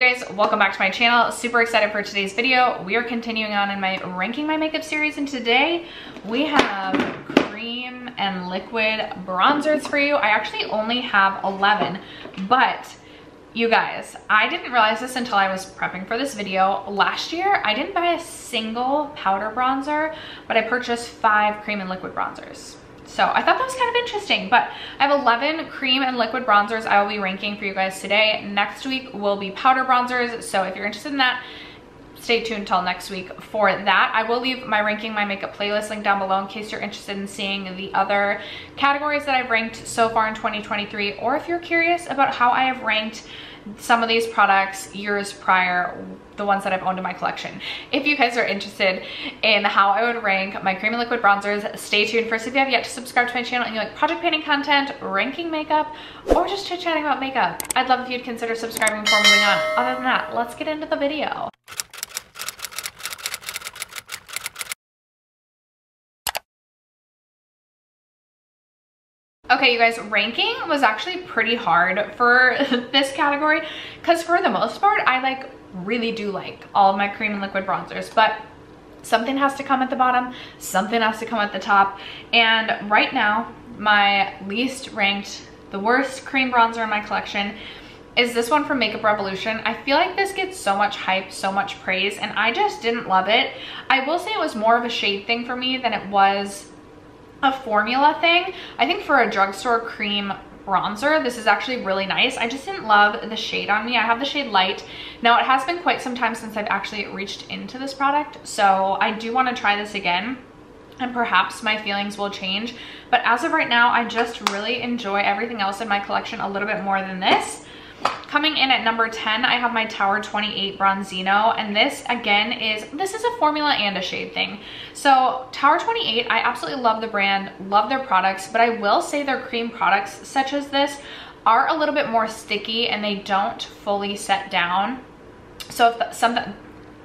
Guys, welcome back to my channel. Super excited for today's video. We are continuing on in my ranking my makeup series, and today we have cream and liquid bronzers for you. I actually only have 11, but you guys, I didn't realize this until I was prepping for this video. Last year I didn't buy a single powder bronzer, but I purchased 5 cream and liquid bronzers. So I thought that was kind of interesting, but I have 11 cream and liquid bronzers I will be ranking for you guys today. Next week will be powder bronzers, so if you're interested in that, stay tuned till next week for that. I will leave my ranking my makeup playlist link down below in case you're interested in seeing the other categories that I've ranked so far in 2023, or if you're curious about how I have ranked some of these products years prior, the ones that I've owned in my collection. If you guys are interested in how I would rank my cream and liquid bronzers, stay tuned. First, if you have yet to subscribe to my channel and you like project painting content, ranking makeup, or just chit-chatting about makeup, I'd love if you'd consider subscribing before moving on. Other than that, let's get into the video. Okay, you guys, ranking was actually pretty hard for this category because for the most part, I really do like all of my cream and liquid bronzers, but something has to come at the bottom, something has to come at the top. And right now, my least ranked, the worst cream bronzer in my collection is this one from Makeup Revolution. I feel like this gets so much hype, so much praise, and I just didn't love it. I will say it was more of a shade thing for me than it was a formula thing. I think for a drugstore cream bronzer, this is actually really nice. I just didn't love the shade on me. I have the shade Light. Now, it has been quite some time since I've actually reached into this product, so I do want to try this again, and perhaps my feelings will change. But as of right now, I just really enjoy everything else in my collection a little bit more than this. Coming in at number 10, I have my Tower 28 Bronzino, and this again is a formula and a shade thing. So Tower 28, I absolutely love the brand, love their products, but I will say their cream products such as this are a little bit more sticky and they don't fully set down. So if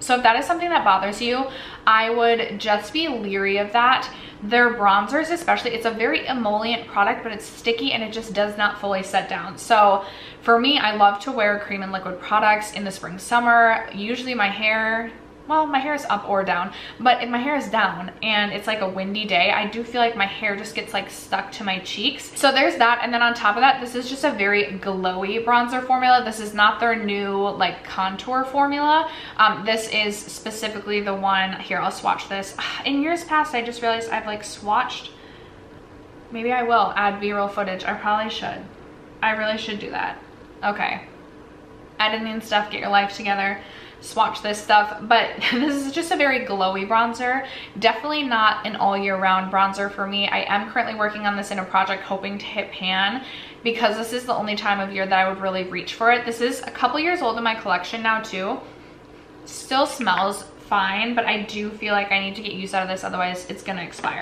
that is something that bothers you, I would just be leery of that. Their bronzers especially, it's a very emollient product, but it's sticky and it just does not fully set down. So for me, I love to wear cream and liquid products in the spring, summer. Usually my hair, well, my hair is up or down, but if my hair is down and it's like a windy day, I do feel like my hair just gets like stuck to my cheeks. So there's that. And then on top of that, this is just a very glowy bronzer formula. This is not their new like contour formula. This is specifically the one here. I'll swatch this. In years past, I just realized I've like swatched. Maybe I will add B-roll footage. I probably should. I really should do that. Okay. Editing stuff, get your life together. Swatch this stuff, but this is just a very glowy bronzer. Definitely not an all year round bronzer for me. I am currently working on this in a project hoping to hit pan because this is the only time of year that I would really reach for it. This is a couple years old in my collection now too. Still smells fine, but I do feel like I need to get use out of this, otherwise it's gonna expire.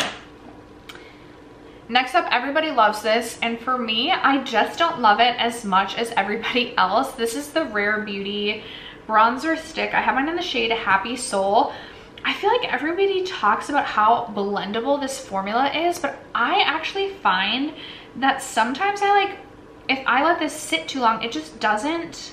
Next up, everybody loves this, and for me, I just don't love it as much as everybody else. This is the Rare Beauty bronzer stick. I have mine in the shade Happy Soul. I feel like everybody talks about how blendable this formula is, but I actually find that sometimes if I let this sit too long, it just doesn't.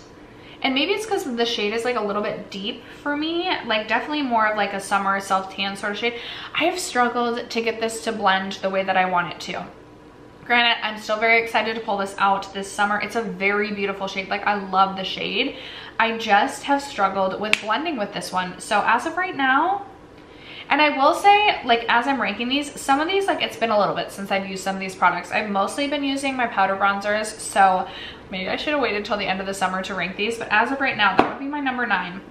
And maybe it's because the shade is like a little bit deep for me, like definitely more of like a summer self-tan sort of shade. I have struggled to get this to blend the way that I want it to. Granted, I'm still very excited to pull this out this summer. It's a very beautiful shade. Like, I love the shade. I just have struggled with blending with this one. So as of right now, and I will say, like, as I'm ranking these, some of these, like, it's been a little bit since I've used some of these products. I've mostly been using my powder bronzers, so maybe I should have waited till the end of the summer to rank these. But as of right now, that would be my number 9.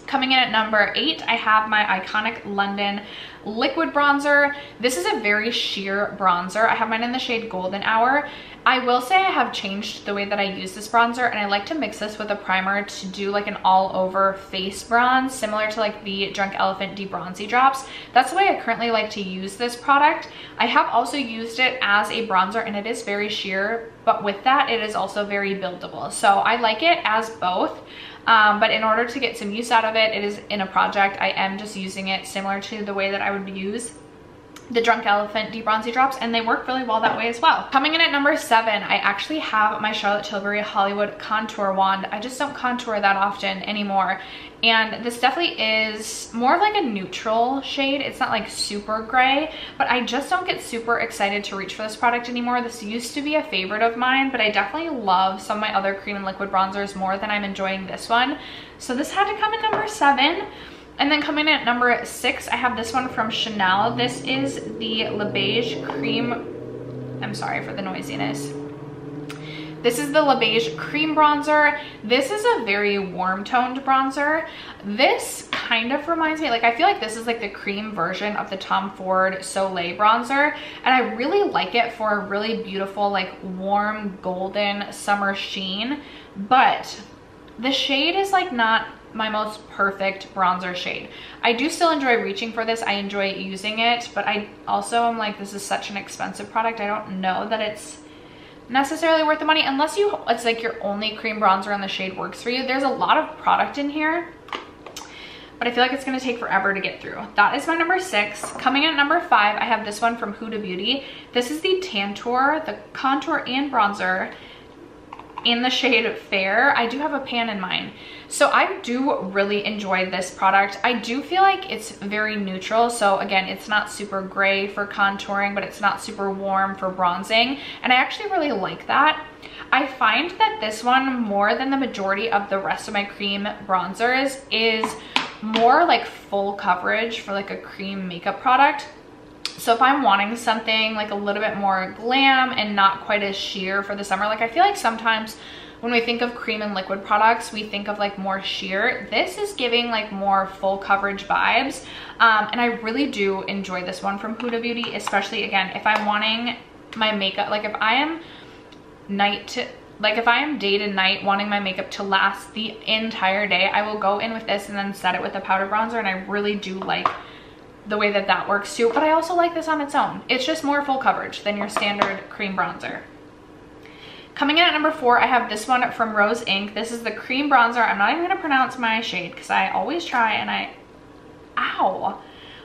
Coming in at number 8, I have my iconic London liquid bronzer. This is a very sheer bronzer. I have mine in the shade Golden Hour. I will say I have changed the way that I use this bronzer, and I like to mix this with a primer to do like an all over face bronze, similar to like the Drunk Elephant De-Bronzy drops. That's the way I currently like to use this product. I have also used it as a bronzer, and it is very sheer, but with that, it is also very buildable. So I like it as both. But in order to get some use out of it, it is in a project. I am just using it similar to the way that I would use the Drunk Elephant Deep Bronzy Drops, and they work really well that way as well. Coming in at number 7, I actually have my Charlotte Tilbury Hollywood Contour Wand. I just don't contour that often anymore. And this definitely is more of like a neutral shade. It's not like super gray, but I just don't get super excited to reach for this product anymore. This used to be a favorite of mine, but I definitely love some of my other cream and liquid bronzers more than I'm enjoying this one. So this had to come in number 7. And then coming in at number 6, I have this one from Chanel. This is the Le Beige Cream, I'm sorry for the noisiness. This is the Le Beige Cream Bronzer. This is a very warm toned bronzer. This kind of reminds me, like I feel like this is like the cream version of the Tom Ford Soleil bronzer. And I really like it for a really beautiful, like warm golden summer sheen. But the shade is like not my most perfect bronzer shade. I do still enjoy reaching for this. I enjoy using it, but I also am like, this is such an expensive product. I don't know that it's necessarily worth the money unless it's like your only cream bronzer and the shade works for you. There's a lot of product in here, but I feel like it's gonna take forever to get through. That is my number 6. Coming in at number 5, I have this one from Huda Beauty. This is the Tantour, the contour and bronzer in the shade Fair. I do have a pan in mine. So I do really enjoy this product. I do feel like it's very neutral. So again, it's not super gray for contouring, but it's not super warm for bronzing. And I actually really like that. I find that this one, more than the majority of the rest of my cream bronzers, is more like full coverage for like a cream makeup product. So if I'm wanting something like a little bit more glam and not quite as sheer for the summer, like I feel like sometimes when we think of cream and liquid products, we think of like more sheer. This is giving like more full coverage vibes. And I really do enjoy this one from Huda Beauty, especially again, if I'm wanting my makeup, like if I am day to night wanting my makeup to last the entire day, I will go in with this and then set it with a powder bronzer. And I really do like the way that that works too, but I also like this on its own. It's just more full coverage than your standard cream bronzer. Coming in at number 4, I have this one from Rose Inc. This is the cream bronzer. I'm not even gonna pronounce my shade because I always try and I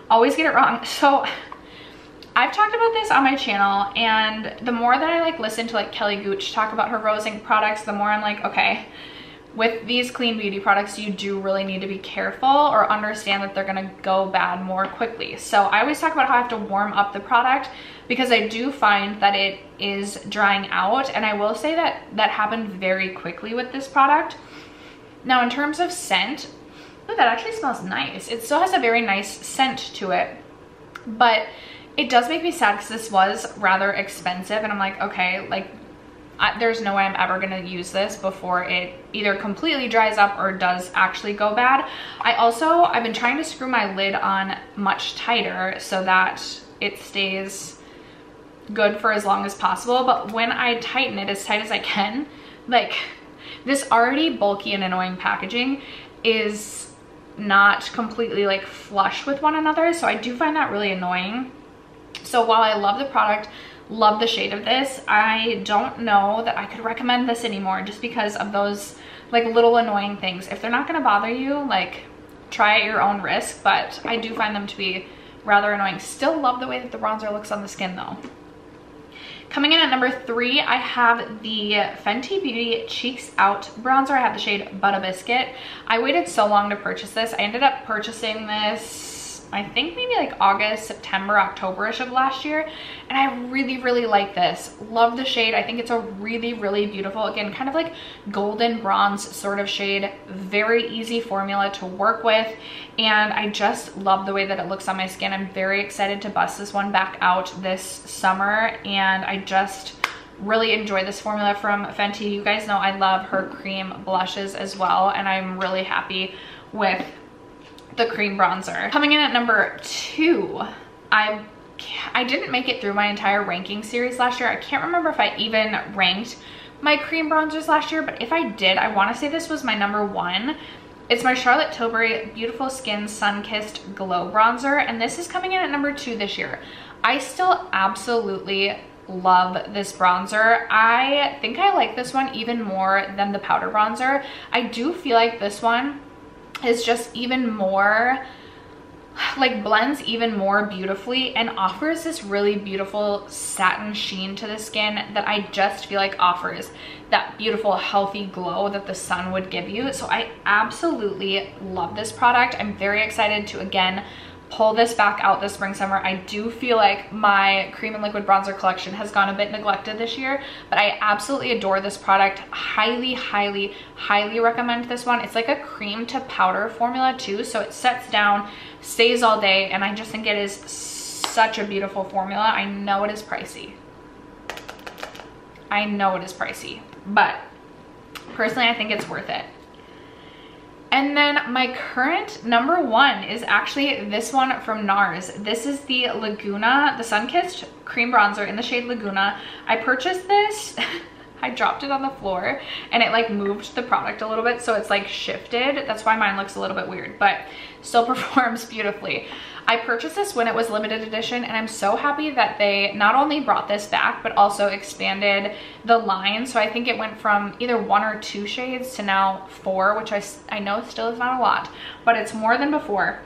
always get it wrong. So I've talked about this on my channel, and the more that I like listen to like Kelly Gooch talk about her Rose Inc. products, the more I'm like, okay, with these clean beauty products, you do really need to be careful or understand that they're gonna go bad more quickly. So I always talk about how I have to warm up the product because I do find that it is drying out. And I will say that that happened very quickly with this product. Now in terms of scent, ooh, that actually smells nice. It still has a very nice scent to it, but it does make me sad because this was rather expensive. And I'm like, okay, like there's no way I'm ever gonna use this before it either completely dries up or does actually go bad. I've been trying to screw my lid on much tighter so that it stays good for as long as possible. But when I tighten it as tight as I can, like this already bulky and annoying packaging is not completely like flush with one another. So I do find that really annoying. So while I love the product, love the shade of this, I don't know that I could recommend this anymore just because of those like little annoying things. If they're not gonna bother you, like try at your own risk, but I do find them to be rather annoying. Still love the way that the bronzer looks on the skin though. Coming in at number 3, I have the Fenty Beauty Cheeks Out bronzer. I have the shade Butter Biscuit. I waited so long to purchase this. I ended up purchasing this, I think maybe like August, September, October-ish of last year. And I really, really like this. Love the shade. I think it's a really, really beautiful, again, kind of like golden bronze sort of shade. Very easy formula to work with. And I just love the way that it looks on my skin. I'm very excited to bust this one back out this summer. And I just really enjoy this formula from Fenty. You guys know I love her cream blushes as well. And I'm really happy with the cream bronzer. Coming in at number 2, I didn't make it through my entire ranking series last year. I can't remember if I even ranked my cream bronzers last year, but if I did, I want to say this was my number 1. It's my Charlotte Tilbury Beautiful Skin Sun-Kissed Glow Bronzer, and this is coming in at number 2 this year. I still absolutely love this bronzer. I think I like this one even more than the powder bronzer. I do feel like this one is just even more like blends even more beautifully and offers this really beautiful satin sheen to the skin that I just feel like offers that beautiful healthy glow that the sun would give you. So I absolutely love this product. I'm very excited to again pull this back out this spring summer. I do feel like my cream and liquid bronzer collection has gone a bit neglected this year, but I absolutely adore this product. Highly recommend this one. It's like a cream to powder formula too, so it sets down, stays all day, and I just think it is such a beautiful formula. I know it is pricey. I know it is pricey, but personally I think it's worth it. And then my current number one is actually this one from NARS. This is the Laguna, the Sun-Kissed Cream Bronzer in the shade Laguna. I purchased this, I dropped it on the floor and it like moved the product a little bit, so it's like shifted. That's why mine looks a little bit weird, but still performs beautifully. I purchased this when it was limited edition, and I'm so happy that they not only brought this back, but also expanded the line. So I think it went from either 1 or 2 shades to now 4, which I know still is not a lot, but it's more than before.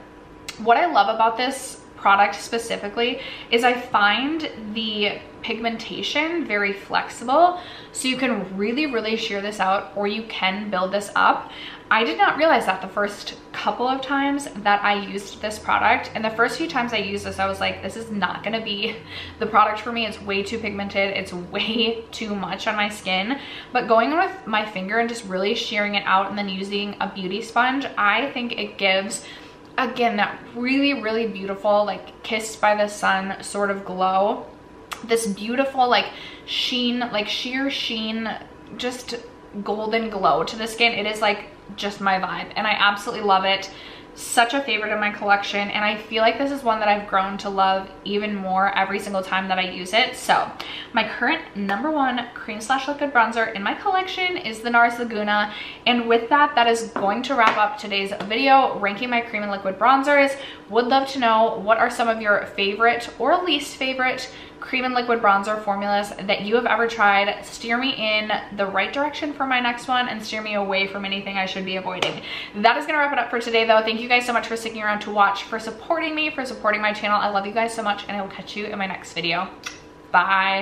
What I love about this product specifically is I find the pigmentation very flexible, so you can really sheer this out, or you can build this up. I did not realize that the first couple of times that I used this product, and the first few times I used this I was like, this is not gonna be the product for me. It's way too pigmented, it's way too much on my skin. But going in with my finger and just really shearing it out and then using a beauty sponge, I think it gives again that really beautiful like kissed by the sun sort of glow, this beautiful like sheen, like sheer sheen, just golden glow to the skin. It is like just my vibe, and I absolutely love it. Such a favorite in my collection, and I feel like this is one that I've grown to love even more every single time that I use it. So my current number one cream slash liquid bronzer in my collection is the NARS Laguna, and with that, that is going to wrap up today's video ranking my cream and liquid bronzers. Would love to know what are some of your favorite or least favorite cream and liquid bronzer formulas that you have ever tried. Steer me in the right direction for my next one and steer me away from anything I should be avoiding. That is gonna wrap it up for today though. Thank you guys so much for sticking around to watch, for supporting me, for supporting my channel. I love you guys so much, and I will catch you in my next video. Bye.